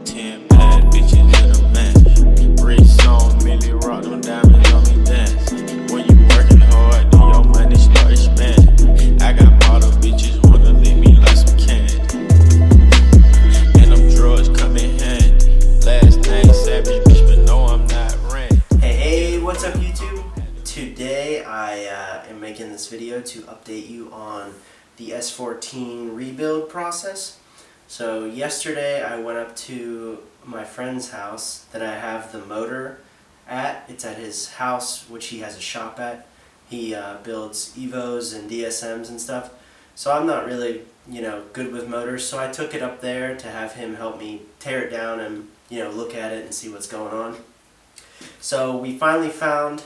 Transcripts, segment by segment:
Ten bad bitches in a match. Bricks on Millie rock, them diamonds on me dance. When you working hard, then your money start expanding. I got model bitches wanna leave me like some candy. And them drugs come in handy. Last name Savage, bitch, but no, I'm not Randy. Hey, what's up YouTube? Today I am making this video to update you on the S14 rebuild process. So yesterday I went up to my friend's house that I have the motor at. It's at his house, which he has a shop at. He builds Evos and DSMs and stuff. So I'm not really, good with motors. So I took it up there to have him help me tear it down and, look at it and see what's going on. So we finally found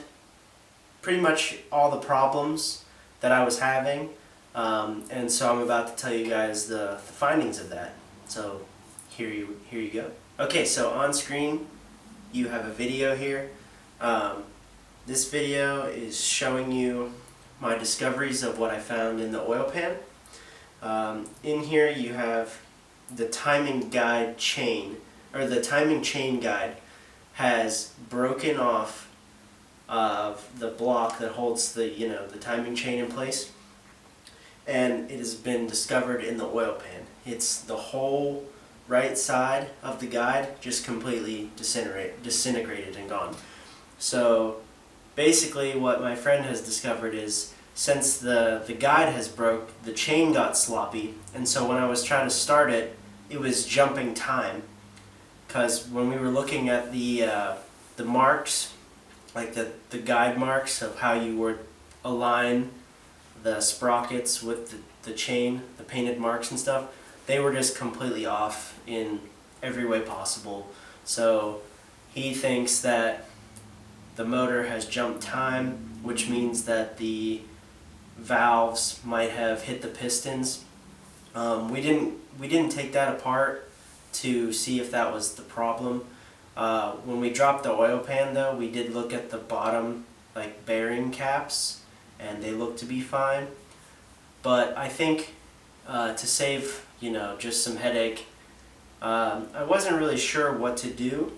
pretty much all the problems that I was having. And so I'm about to tell you guys the findings of that. So here you go. Okay, so on screen you have a video here. This video is showing you my discoveries of what I found in the oil pan. In here you have the timing guide chain, or the timing chain guide has broken off of the block that holds the the timing chain in place, and it has been discovered in the oil pan. It's the whole right side of the guide just completely disintegrated and gone. So basically what my friend has discovered is, since the guide has broke, the chain got sloppy, and so when I was trying to start it, it was jumping time. Because when we were looking at the marks, like the guide marks of how you would align the sprockets with the chain, the painted marks and stuff, they were just completely off in every way possible. So he thinks that the motor has jumped time, which means that the valves might have hit the pistons. We didn't take that apart to see if that was the problem. When we dropped the oil pan though, we did look at the bottom bearing caps, and they look to be fine. But I think to save just some headache, I wasn't really sure what to do.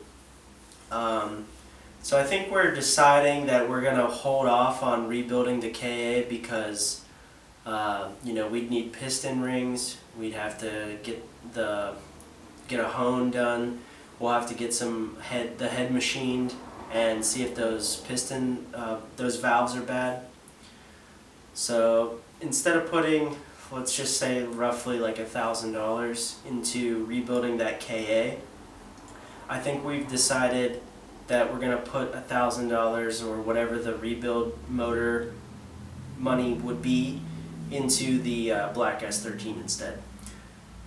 So I think we're deciding that we're gonna hold off on rebuilding the KA because we'd need piston rings. We'd have to get a hone done. We'll have to get the head machined and see if those those valves are bad. So instead of putting, let's just say roughly like $1,000 into rebuilding that KA, I think we've decided that we're gonna put $1,000 or whatever the rebuild motor money would be into the black S13 instead.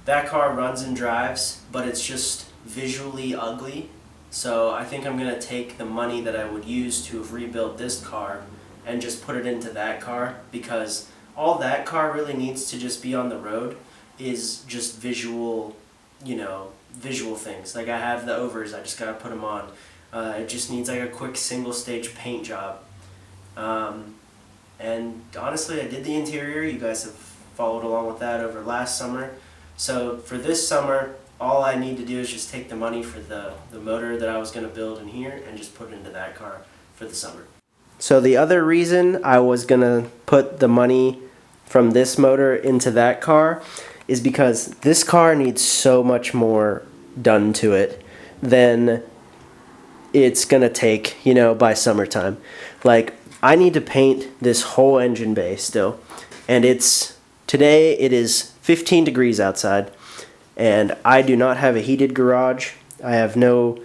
That car runs and drives, but it's just visually ugly. So I think I'm going to take the money that I would use to have rebuilt this car and just put it into that car, because all that car really needs to just be on the road is just visual, visual things. Like I have the overs, I just got to put them on. It just needs like a quick single stage paint job. And honestly, I did the interior. You guys have followed along with that over last summer. So for this summer, all I need to do is just take the money for the motor that I was going to build in here and just put it into that car for the summer. So the other reason I was going to put the money from this motor into that car is because this car needs so much more done to it than it's going to take, by summertime. Like, I need to paint this whole engine bay still, and today it is 15 degrees outside, and I do not have a heated garage. I have no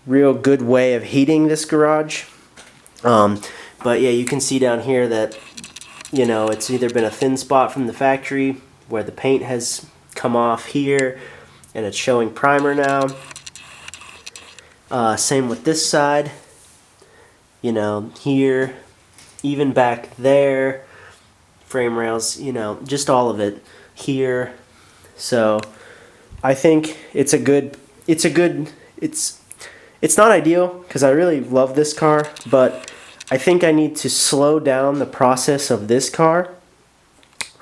real good way of heating this garage. But yeah, you can see down here that, it's either been a thin spot from the factory where the paint has come off here, and it's showing primer now. Same with this side. Here, even back there, frame rails, just all of it here. So I think it's not ideal because I really love this car, but I think I need to slow down the process of this car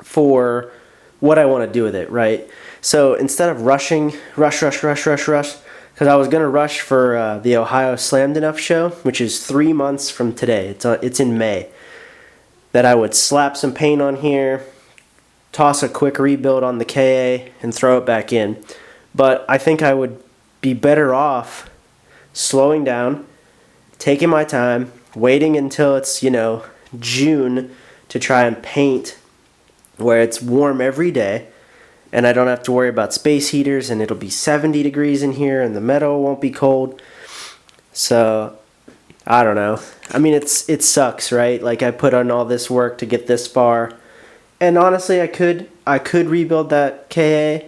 for what I want to do with it, right? So instead of rush, because I was going to rush for the Ohio Slammed Enough show, which is 3 months from today. It's in May. That I would slap some paint on here, toss a quick rebuild on the KA, and throw it back in. But I think I would be better off slowing down, taking my time, waiting until it's, June to try and paint where it's warm every day, and I don't have to worry about space heaters, and it'll be 70 degrees in here, and the metal won't be cold. So, I don't know. I mean, it sucks, right? Like, I put on all this work to get this far, and honestly, I could rebuild that KA,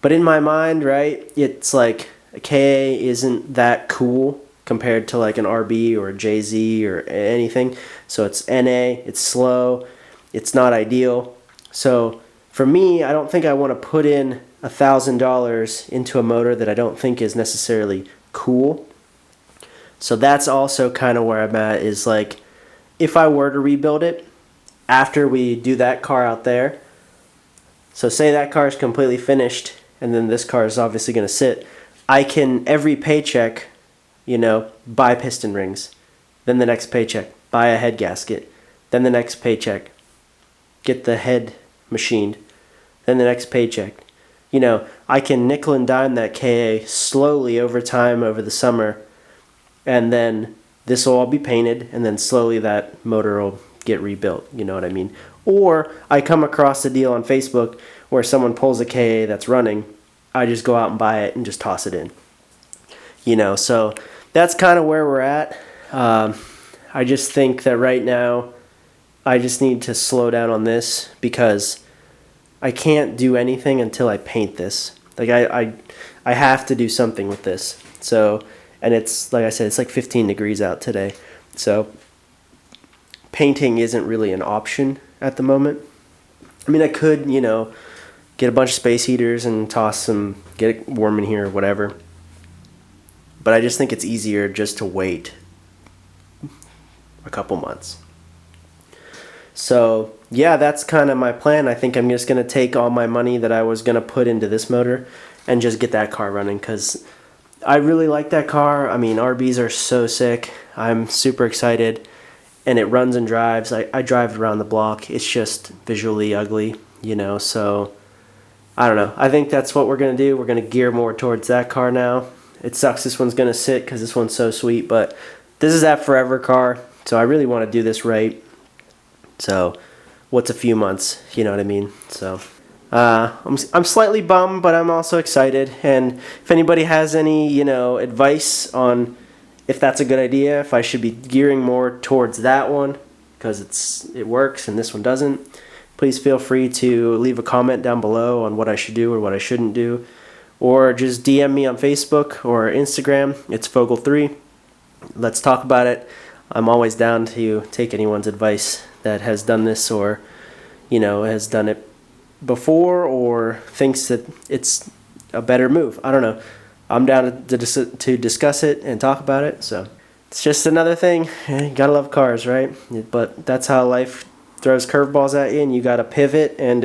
but in my mind, right, it's like a KA isn't that cool compared to like an RB or a JZ or anything. So it's NA, it's slow, it's not ideal. So for me, I don't think I want to put in $1,000 into a motor that I don't think is necessarily cool. So that's also kind of where I'm at, is like, if I were to rebuild it after we do that car out there, so say that car is completely finished and then this car is obviously going to sit, I can, every paycheck, buy piston rings. Then the next paycheck, buy a head gasket. Then the next paycheck, get the head machined. Then the next paycheck. I can nickel and dime that KA slowly over time over the summer, and then this will all be painted, and then slowly that motor will get rebuilt. You know what I mean? Or I come across a deal on Facebook where someone pulls a KA that's running, I just go out and buy it and just toss it in. So that's kind of where we're at. I just think that right now I just need to slow down on this because I can't do anything until I paint this. Like I have to do something with this. So, and it's, like I said, it's like 15 degrees out today. So painting isn't really an option at the moment. I mean, I could, get a bunch of space heaters and get it warm in here or whatever. But I just think it's easier just to wait a couple months. So, yeah, that's kind of my plan. I think I'm just going to take all my money that I was going to put into this motor and just get that car running, because I really like that car. I mean, RBs are so sick. I'm super excited. And it runs and drives. I drive around the block. It's just visually ugly, so I don't know. I think that's what we're going to do. We're going to gear more towards that car now. It sucks this one's going to sit because this one's so sweet, but this is that forever car, so I really want to do this right. So what's a few months, you know what I mean? So I'm slightly bummed, but I'm also excited. And if anybody has any, advice on if that's a good idea, if I should be gearing more towards that one because it works and this one doesn't, please feel free to leave a comment down below on what I should do or what I shouldn't do. Or just DM me on Facebook or Instagram. It's Fogel3. Let's talk about it. I'm always down to take anyone's advice that has done this or, has done it before or thinks that it's a better move. I don't know. I'm down to discuss it and talk about it. So it's just another thing. You gotta love cars, right? But that's how life throws curveballs at you, and you gotta pivot and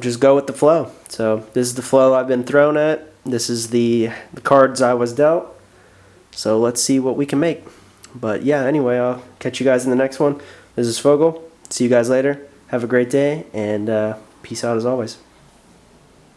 just go with the flow. So this is the flow I've been thrown at. This is the cards I was dealt. So let's see what we can make. But yeah, anyway, I'll catch you guys in the next one. This is Fogel. See you guys later. Have a great day, and peace out as always.